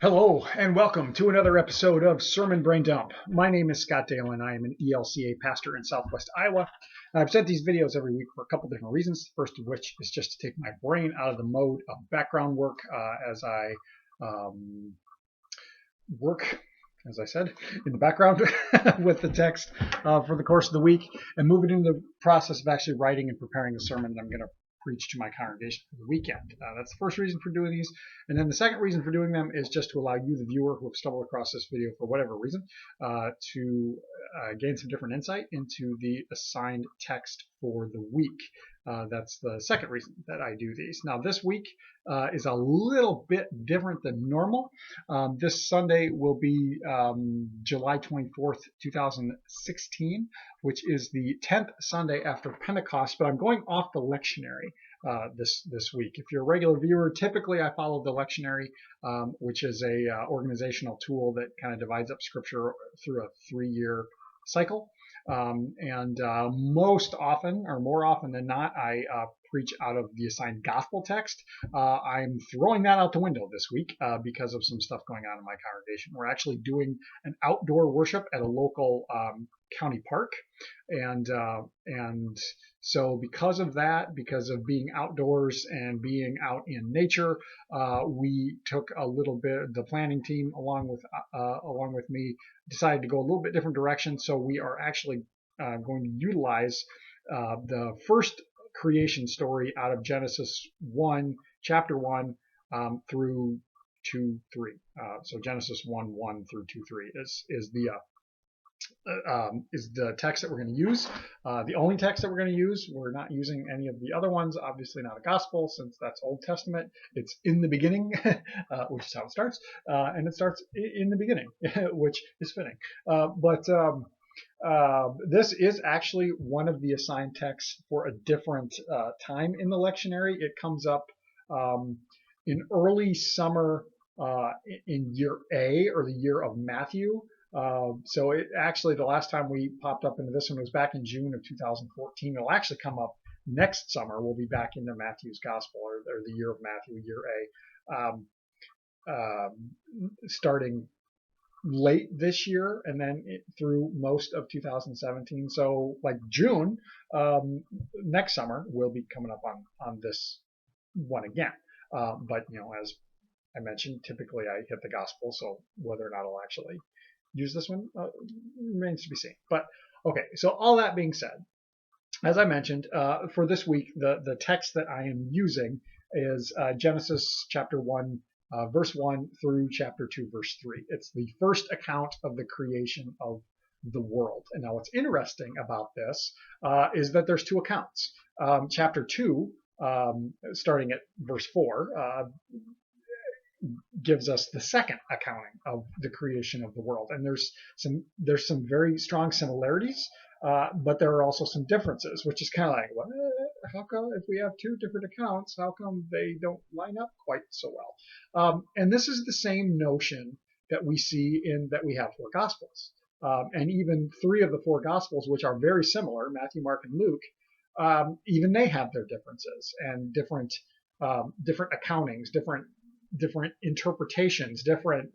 Hello and welcome to another episode of Sermon Braindump. My name is Scott Dalen. I am an ELCA pastor in Southwest Iowa. I've sent these videos every week for a couple different reasons. The first of which is just to take my brain out of the mode of background work as I work, as I said, in the background with the text for the course of the week and move it into the process of actually writing and preparing the sermon that I'm going to preach to my congregation for the weekend. That's the first reason for doing these. And then the second reason for doing them is just to allow you, the viewer, who have stumbled across this video for whatever reason, to gain some different insight into the assigned text for the week. That's the second reason that I do these. Now, this week is a little bit different than normal. This Sunday will be July 24th, 2016, which is the 10th Sunday after Pentecost, but I'm going off the lectionary this week. If you're a regular viewer, typically I follow the lectionary, which is a organizational tool that kind of divides up scripture through a 3-year cycle. Most often, or more often than not, I preach out of the assigned gospel text. I'm throwing that out the window this week because of some stuff going on in my congregation. We're actually doing an outdoor worship at a local county park, and so because of that, because of being outdoors and being out in nature, we took a little bit. The planning team, along with me, decided to go a little bit different direction. So we are actually going to utilize the first creation story out of Genesis 1, chapter 1, through 2:3. So Genesis 1:1 through 2:3 is the text that we're going to use. The only text that we're going to use. We're not using any of the other ones. Obviously not a gospel, since that's Old Testament. It's in the beginning, which is how it starts, and it starts in the beginning, which is fitting. This is actually one of the assigned texts for a different time in the lectionary. It comes up in early summer in year A, or the year of Matthew. So it actually, the last time we popped up into this one was back in June of 2014. It'll actually come up next summer. We'll be back into Matthew's Gospel, or the year of Matthew, year A, starting late this year and then through most of 2017. So like June next summer, we'll be coming up on this one again. But as I mentioned, typically I hit the gospel, so whether or not I'll actually use this one remains to be seen. But okay, so all that being said, as I mentioned, for this week, the text that I am using is Genesis chapter 1, verse 1 through chapter 2, verse 3. It's the first account of the creation of the world. And now what's interesting about this is that there's two accounts. Chapter 2, starting at verse 4, gives us the second accounting of the creation of the world. And there's some very strong similarities, but there are also some differences, which is kind of like, what? How come, if we have two different accounts, how come they don't line up quite so well? And this is the same notion that we see that we have 4 Gospels. And even 3 of the 4 Gospels, which are very similar, Matthew, Mark, and Luke, even they have their differences and different accountings, different interpretations, different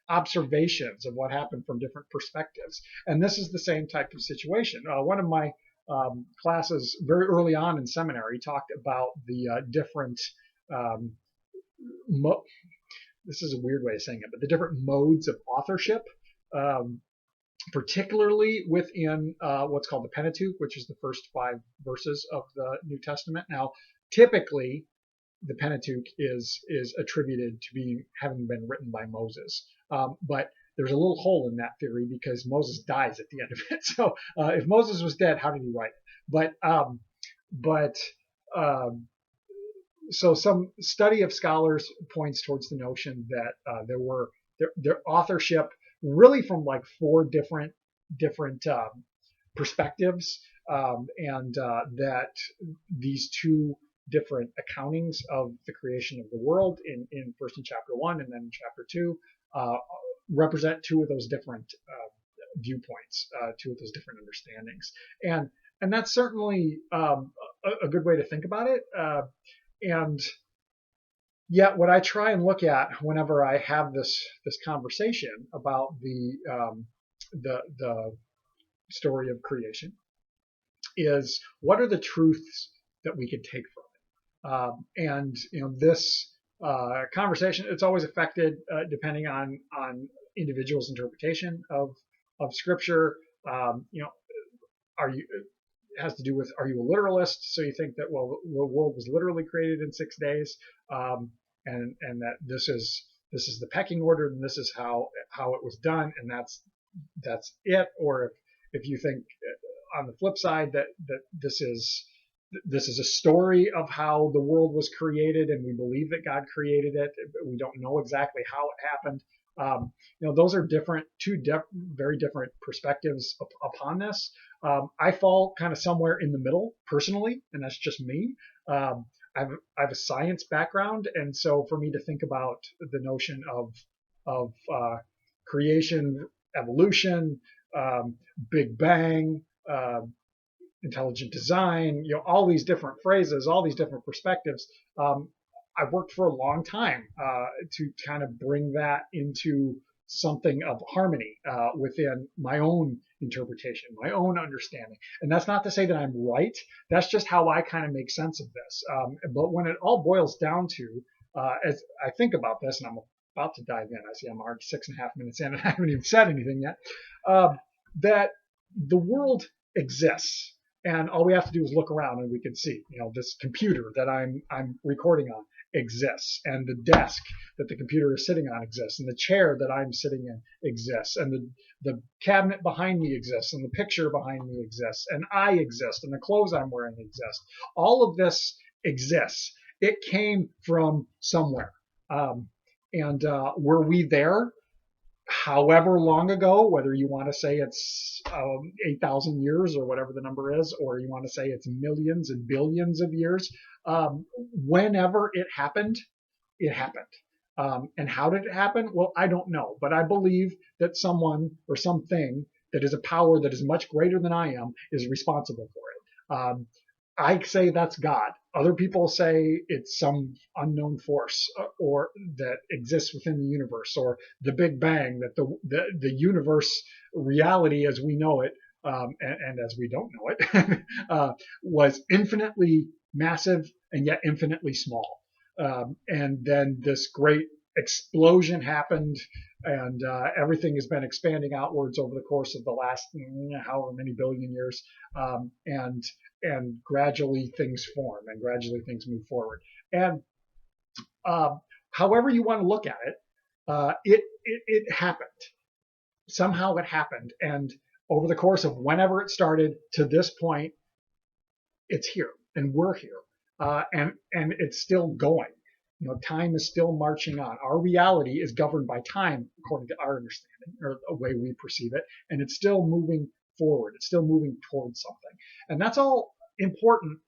observations of what happened from different perspectives. And this is the same type of situation. One of my classes very early on in seminary talked about the different, this is a weird way of saying it, but the different modes of authorship, particularly within what's called the Pentateuch, which is the first 5 verses of the New Testament. Now, typically, the Pentateuch is attributed to having been written by Moses. But there's a little hole in that theory because Moses dies at the end of it. So if Moses was dead, how did he write it? So some study of scholars points towards the notion that their authorship really from like 4 different perspectives, and that these 2 different accountings of the creation of the world in first in chapter 1 and then in chapter 2 represent 2 of those different viewpoints, 2 of those different understandings, and that's certainly a good way to think about it. And Yet what I try and look at whenever I have this conversation about the story of creation is what are the truths that we could take from it. And this conversation, it's always affected depending on individuals' interpretation of Scripture. You know, are you it has to do with, are you a literalist? So you think that, well, the world was literally created in 6 days, and that this is the pecking order, and this is how it was done, and that's it. Or if you think on the flip side that this is a story of how the world was created, and we believe that God created it, but we don't know exactly how it happened. Those are very different perspectives upon this. I fall kind of somewhere in the middle personally, and that's just me. I have a science background, and so for me to think about the notion of creation, evolution, Big Bang, intelligent design, all these different phrases, all these different perspectives. I've worked for a long time to kind of bring that into something of harmony within my own interpretation, my own understanding. And that's not to say that I'm right. That's just how I kind of make sense of this. But when it all boils down to, as I think about this, and I'm about to dive in, I see I'm already 6.5 minutes in and I haven't even said anything yet, that the world exists. And all we have to do is look around and we can see, this computer that I'm recording on exists, and the desk that the computer is sitting on exists, and the chair that I'm sitting in exists, and the cabinet behind me exists, and the picture behind me exists, and I exist, and the clothes I'm wearing exist. All of this exists. It came from somewhere. And were we there? However long ago, whether you want to say it's 8,000 years or whatever the number is, or you want to say it's millions and billions of years, whenever it happened, it happened. And how did it happen? Well, I don't know, but I believe that someone or something that is a power that is much greater than I am is responsible for it. I say that's God. Other people say it's some unknown force or that exists within the universe, or the Big Bang, that the universe reality as we know it, and as we don't know it, was infinitely massive and yet infinitely small. And then this great explosion happened, and everything has been expanding outwards over the course of the last however many billion years, and gradually things form and gradually things move forward. And however you want to look at it, it happened. Somehow it happened, and over the course of whenever it started to this point, it's here, and we're here, and it's still going. Time is still marching on. Our reality is governed by time, according to our understanding, or the way we perceive it, and it's still moving forward. It's still moving towards something, and that's all important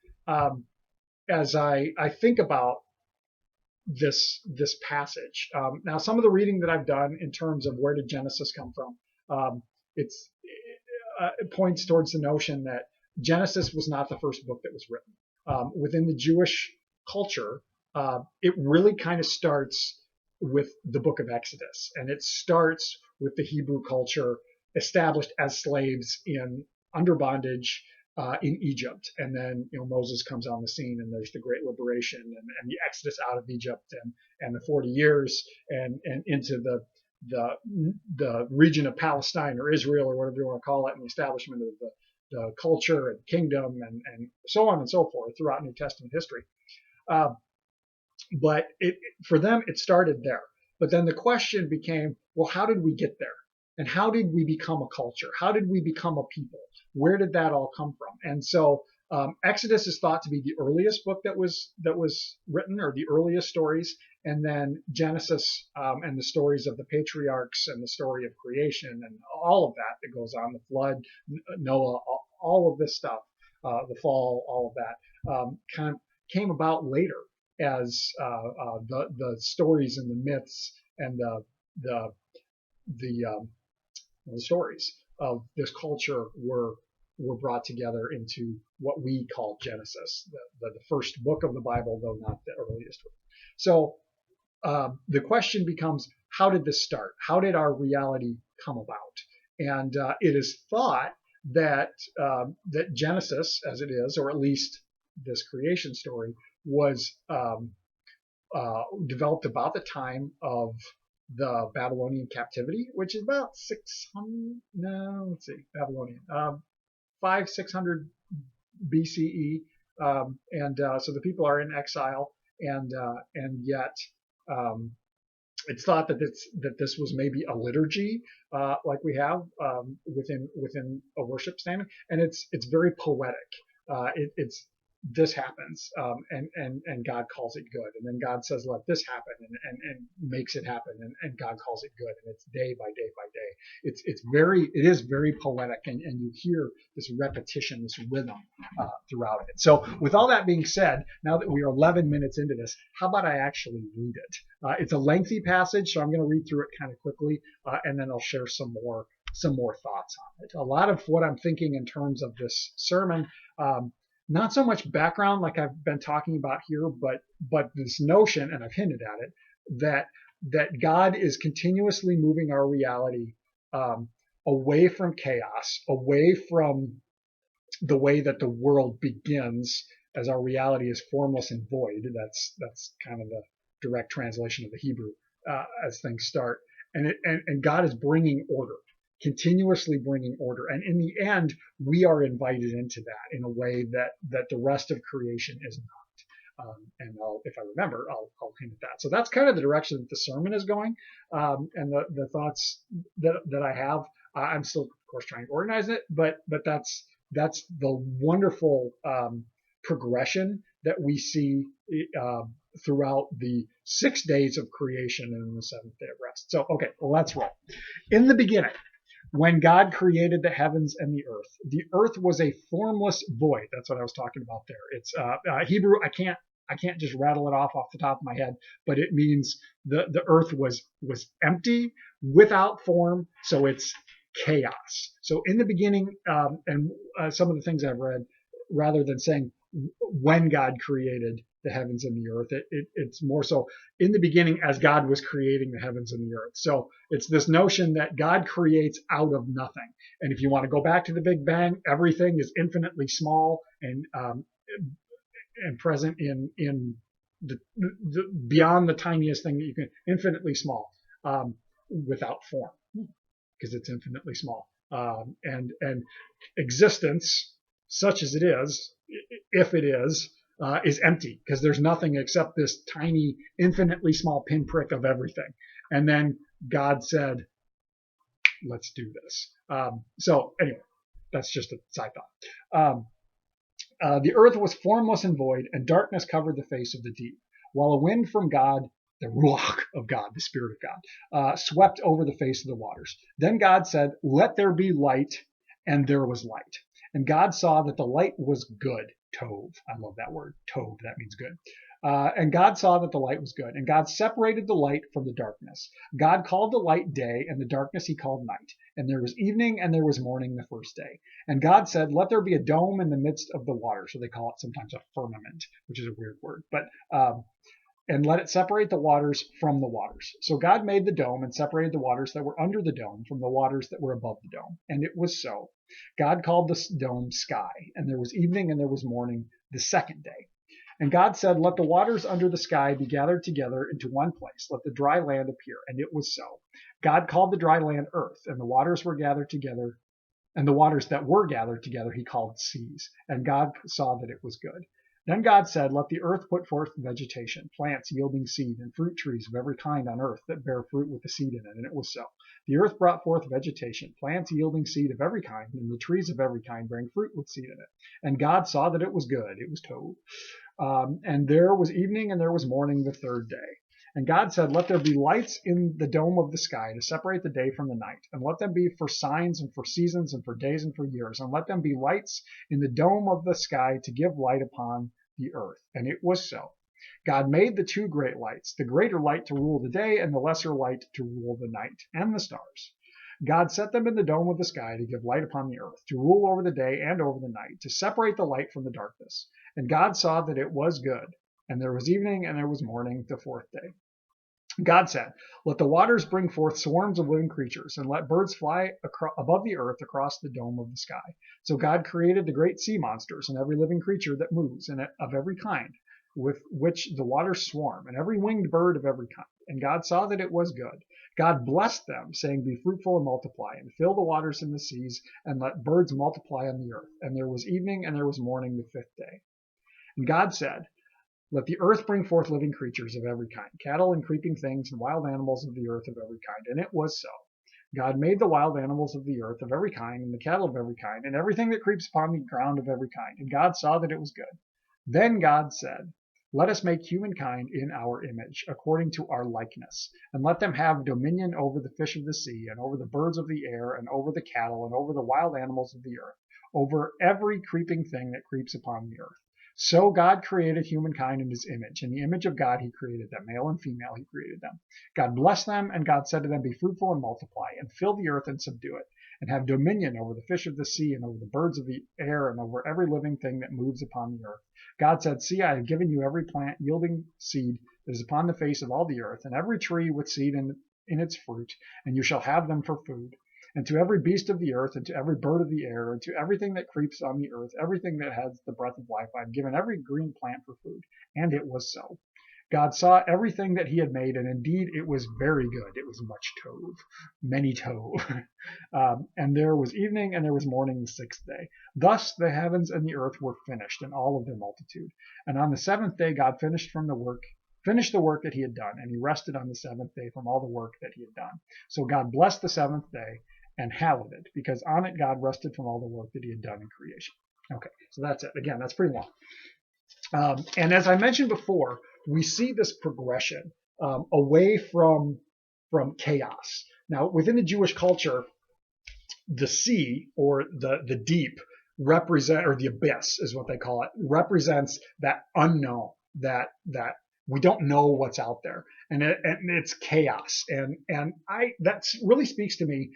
as I think about this passage. Now, some of the reading that I've done in terms of where did Genesis come from, it points towards the notion that Genesis was not the first book that was written. Within the Jewish culture, it really kind of starts with the book of Exodus, and it starts with the Hebrew culture established as slaves under bondage in Egypt. And then Moses comes on the scene, and there's the great liberation and the exodus out of Egypt, and the 40 years and into the region of Palestine or Israel or whatever you want to call it, and the establishment of the culture and kingdom and so on and so forth throughout New Testament history. But for them, it started there. But then the question became, well, how did we get there? And how did we become a culture? How did we become a people? Where did that all come from? And so Exodus is thought to be the earliest book that was written, or the earliest stories, and then Genesis and the stories of the patriarchs and the story of creation and all of that goes on, the flood, Noah, all of this stuff, the fall, all of that kind of came about later as the stories and the myths and the stories of this culture were brought together into what we call Genesis, the first book of the Bible, though not the earliest one. So the question becomes, how did this start? How did our reality come about? And it is thought that that Genesis, as it is, or at least this creation story, was developed about the time of the Babylonian captivity, which is about 600. No, let's see, Babylonian, 500-600 BCE, and so the people are in exile, and yet it's thought that this was maybe a liturgy, like we have within a worship standard, and it's very poetic. It's this happens, and God calls it good, and then God says, let this happen, and makes it happen, and God calls it good, and it's day by day by day. It is very poetic, and you hear this repetition, this rhythm throughout it. So with all that being said, now that we are 11 minutes into this, how about I actually read it? It's a lengthy passage, so I'm going to read through it kind of quickly, and then I'll share some more thoughts on it. A lot of what I'm thinking in terms of this sermon, not so much background like I've been talking about here, but this notion, and I've hinted at it, that God is continuously moving our reality away from chaos, away from the way that the world begins, as our reality is formless and void. That's kind of the direct translation of the Hebrew as things start, and God is bringing order, continuously bringing order, and in the end, we are invited into that in a way that the rest of creation is not. And if I remember, I'll hint at that. So that's kind of the direction that the sermon is going, and the thoughts that I have. I'm still, of course, trying to organize it, but that's the wonderful progression that we see throughout the 6 days of creation and the seventh day of rest. So, okay, well, let's roll. In the beginning, when God created the heavens and the earth was a formless void. That's what I was talking about there. It's Hebrew. I can't just rattle it off the top of my head, but it means the earth was empty, without form. So it's chaos. So in the beginning, and some of the things I've read, rather than saying when God created the heavens and the earth, it's more so in the beginning as God was creating the heavens and the earth. So it's this notion that God creates out of nothing. And if you want to go back to the Big Bang, everything is infinitely small and present in the beyond the tiniest thing that you can, infinitely small, without form, because it's infinitely small. And existence, such as it is, if it is empty, because there's nothing except this tiny, infinitely small pinprick of everything. And then God said, let's do this. So anyway, that's just a side thought. The earth was formless and void, and darkness covered the face of the deep, while a wind from God, the ruach of God, the Spirit of God, swept over the face of the waters. Then God said, let there be light, and there was light. And God saw that the light was good. Tov. I love that word. Tov. That means good. And God saw that the light was good. And God separated the light from the darkness. God called the light day, and the darkness he called night. And there was evening, and there was morning the first day. And God said, let there be a dome in the midst of the water. So they call it sometimes a firmament, which is a weird word. But and let it separate the waters from the waters. So God made the dome and separated the waters that were under the dome from the waters that were above the dome. And it was so. God called the dome sky, and there was evening and there was morning the second day. And God said, let the waters under the sky be gathered together into one place. Let the dry land appear. And it was so. God called the dry land earth, and the waters were gathered together, and the waters that were gathered together he called seas. And God saw that it was good. Then God said, let the earth put forth vegetation, plants yielding seed, and fruit trees of every kind on earth that bear fruit with the seed in it. And it was so. The earth brought forth vegetation, plants yielding seed of every kind, and the trees of every kind bearing fruit with seed in it. And God saw that it was good. It was Tov. And there was evening and there was morning the third day. And God said, let there be lights in the dome of the sky to separate the day from the night, and let them be for signs and for seasons and for days and for years, and let them be lights in the dome of the sky to give light upon the earth. And it was so. God made the two great lights, the greater light to rule the day and the lesser light to rule the night and the stars. God set them in the dome of the sky to give light upon the earth, to rule over the day and over the night, to separate the light from the darkness. And God saw that it was good. And there was evening and there was morning the fourth day. God said, "Let the waters bring forth swarms of living creatures, and let birds fly above the earth across the dome of the sky." So God created the great sea monsters and every living creature that moves, and of every kind, with which the waters swarm, and every winged bird of every kind. And God saw that it was good. God blessed them, saying, "Be fruitful and multiply, and fill the waters in the seas, and let birds multiply on the earth." And there was evening and there was morning the fifth day. And God said, "Let the earth bring forth living creatures of every kind, cattle and creeping things, and wild animals of the earth of every kind." And it was so. God made the wild animals of the earth of every kind, and the cattle of every kind, and everything that creeps upon the ground of every kind. And God saw that it was good. Then God said, "Let us make humankind in our image, according to our likeness, and let them have dominion over the fish of the sea, and over the birds of the air, and over the cattle, and over the wild animals of the earth, over every creeping thing that creeps upon the earth." So God created humankind in his image. In the image of God he created them. Male and female he created them. God blessed them, and God said to them, "Be fruitful and multiply, and fill the earth and subdue it, and have dominion over the fish of the sea, and over the birds of the air, and over every living thing that moves upon the earth." God said, "See, I have given you every plant yielding seed that is upon the face of all the earth, and every tree with seed in its fruit, and you shall have them for food. And to every beast of the earth, and to every bird of the air, and to everything that creeps on the earth, everything that has the breath of life, I have given every green plant for food." And it was so. God saw everything that he had made, and indeed it was very good. It was much tov, many tov. And there was evening and there was morning the sixth day. Thus the heavens and the earth were finished, and all of their multitude. And on the seventh day God finished the work that he had done, and he rested on the seventh day from all the work that he had done. So God blessed the seventh day and hallowed it, because on it God rested from all the work that he had done in creation. Okay, so that's it. Again, that's pretty long. And as I mentioned before, we see this progression away from chaos. Now, within the Jewish culture, the sea, or the deep, or the abyss is what they call it, represents that unknown, that we don't know what's out there, and it's chaos, and that really speaks to me,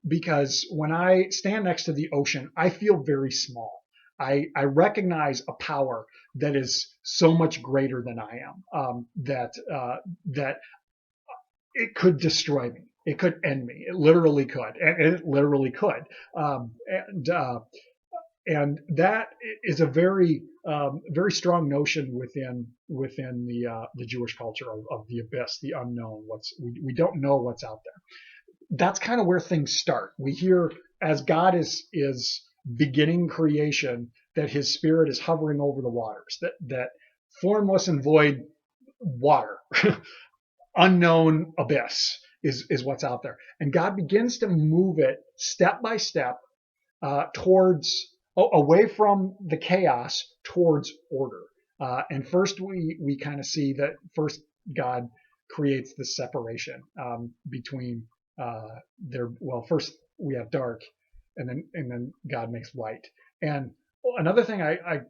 because when I stand next to the ocean, I feel very small. I recognize a power that is so much greater than I am, that it could destroy me. It could end me. It literally could, and it literally could. And that is a very very strong notion within the Jewish culture of the abyss, the unknown. We don't know what's out there. That's kind of where things start. We hear, as God is beginning creation, that his spirit is hovering over the waters, that formless and void water, unknown abyss is what's out there. And God begins to move it step by step towards, away from the chaos towards order. And first we kind of see that first God creates the separation between first we have dark, and then God makes light. And another thing I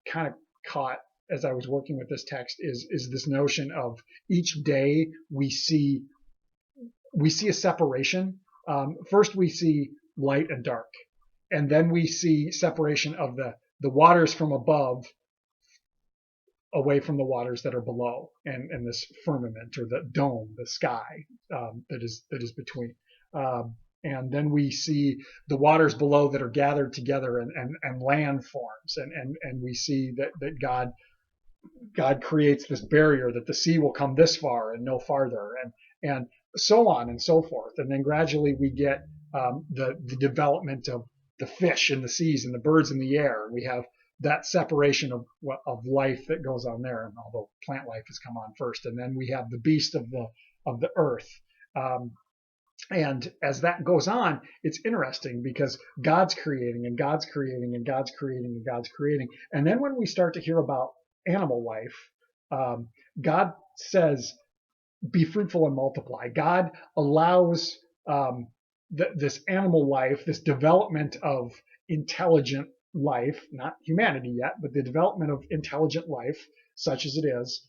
kind of caught as I was working with this text is this notion of each day we see a separation. First we see light and dark, and then we see separation of the waters from above away from the waters that are below, and this firmament, or the dome, the sky, that is between. And then we see the waters below that are gathered together, and land forms, and we see that God creates this barrier, that the sea will come this far and no farther, and so on and so forth. And then gradually we get the development of the fish in the seas and the birds in the air. We have that separation of life that goes on there, and although plant life has come on first. And then we have the beast of the earth. And as that goes on, it's interesting, because God's creating and God's creating and God's creating and God's creating. And then when we start to hear about animal life, God says, "Be fruitful and multiply." God allows this animal life, this development of intelligent life, not humanity yet, but the development of intelligent life, such as it is,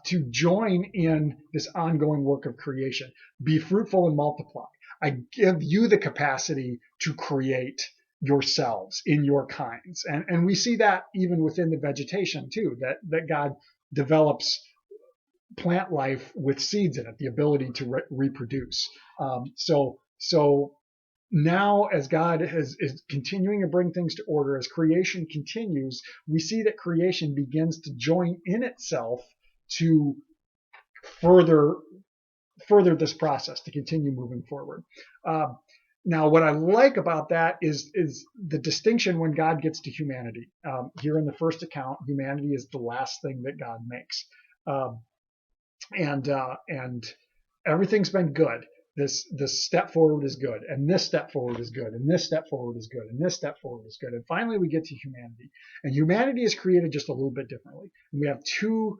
to join in this ongoing work of creation. Be fruitful and multiply. I give you the capacity to create yourselves in your kinds. And we see that even within the vegetation too, that God develops plant life with seeds in it, the ability to reproduce. So now, as God is continuing to bring things to order, as creation continues, we see that creation begins to join in itself to further this process, to continue moving forward. Now, what I like about that is the distinction when God gets to humanity. Here in the first account, humanity is the last thing that God makes, and everything's been good. This step forward is good, and this step forward is good, and this step forward is good, and this step forward is good, and finally we get to humanity. And humanity is created just a little bit differently. And we have two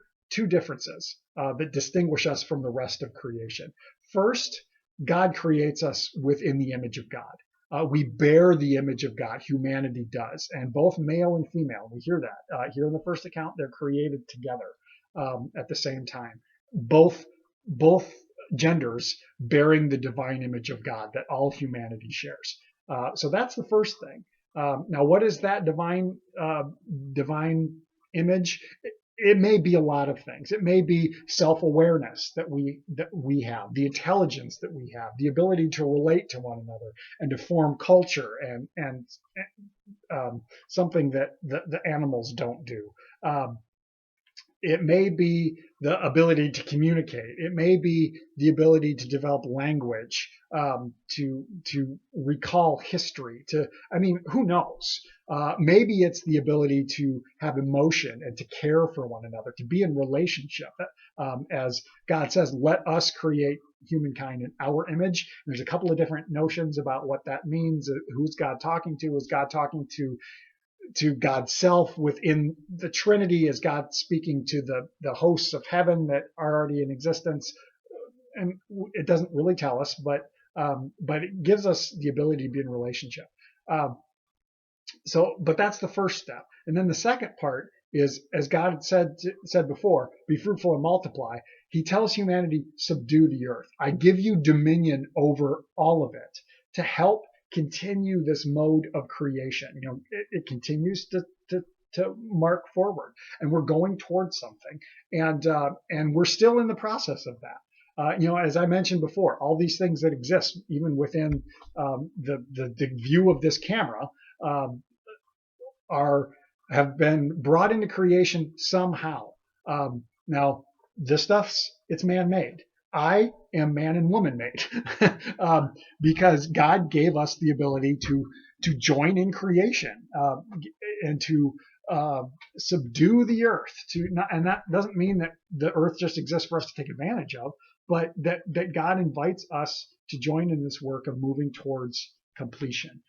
differences that distinguish us from the rest of creation. First, God creates us within the image of God. We bear the image of God. Humanity does, and both male and female. We hear that here in the first account. They're created together at the same time. Both genders bearing the divine image of God that all humanity shares. So that's the first thing. Now, what is that divine image? It may be a lot of things. It may be self-awareness that we have, the intelligence that we have, the ability to relate to one another and to form culture and something that the animals don't do. It may be the ability to communicate. It may be the ability to develop language, to recall history. Who knows? Maybe it's the ability to have emotion and to care for one another, to be in relationship. As God says, let us create humankind in our image. There's a couple of different notions about what that means. Who's God talking to? Is God talking to God's self within the Trinity? Is God speaking to the hosts of heaven that are already in existence? And it doesn't really tell us, but it gives us the ability to be in relationship. But that's the first step. And then the second part is, as God said before, be fruitful and multiply. He tells humanity, subdue the earth. I give you dominion over all of it to help continue this mode of creation. It continues to mark forward, and we're going towards something, and we're still in the process of that. As I mentioned before, all these things that exist, even within the view of this camera, have been brought into creation somehow. Now, this it's man-made. I am man and woman made because God gave us the ability to join in creation and to subdue the earth. And that doesn't mean that the earth just exists for us to take advantage of, but that God invites us to join in this work of moving towards completion.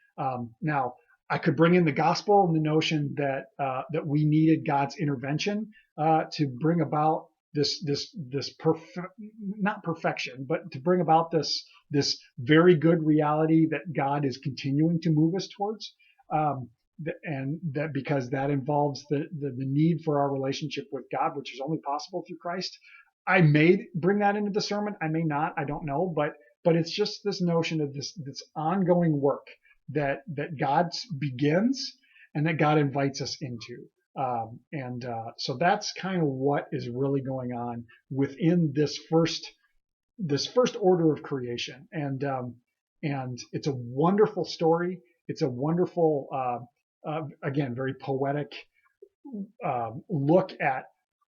Now, I could bring in the gospel and the notion that we needed God's intervention to bring about not perfection, but to bring about this very good reality that God is continuing to move us towards, and that because that involves the need for our relationship with God, which is only possible through Christ. I may bring that into the sermon, I may not, I don't know, but it's just this notion of this ongoing work that God begins and that God invites us into. So that's kind of what is really going on within this first order of creation. And it's a wonderful story. It's a wonderful, again, very poetic look at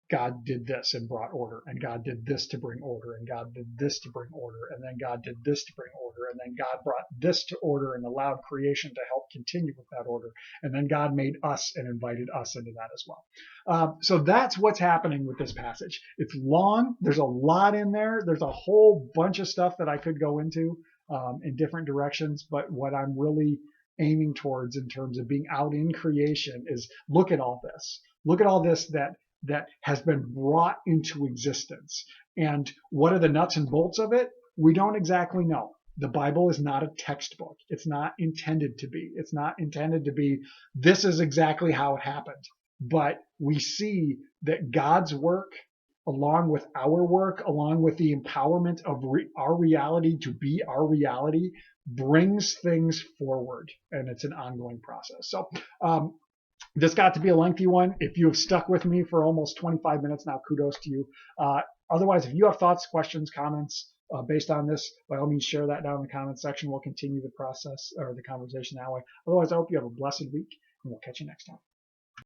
God did this and brought order, and God did this to bring order, and God did this to bring order, and then God did this to bring order, and then God brought this to order and allowed creation to help continue with that order, and then God made us and invited us into that as well. So that's what's happening with this passage. It's long. There's a lot in there. There's a whole bunch of stuff that I could go into in different directions, but what I'm really aiming towards in terms of being out in creation is look at all this. Look at all this that has been brought into existence. And what are the nuts and bolts of it? We don't exactly know. The Bible is not a textbook. It's not intended to be. It's not intended to be, this is exactly how it happened. But we see that God's work, along with our work, along with the empowerment of our reality to be our reality, brings things forward. And it's an ongoing process. So, this got to be a lengthy one. If you have stuck with me for almost 25 minutes now, kudos to you. Otherwise, if you have thoughts, questions, comments based on this, by all means, share that down in the comments section. We'll continue the process or the conversation that way. Otherwise, I hope you have a blessed week, and we'll catch you next time.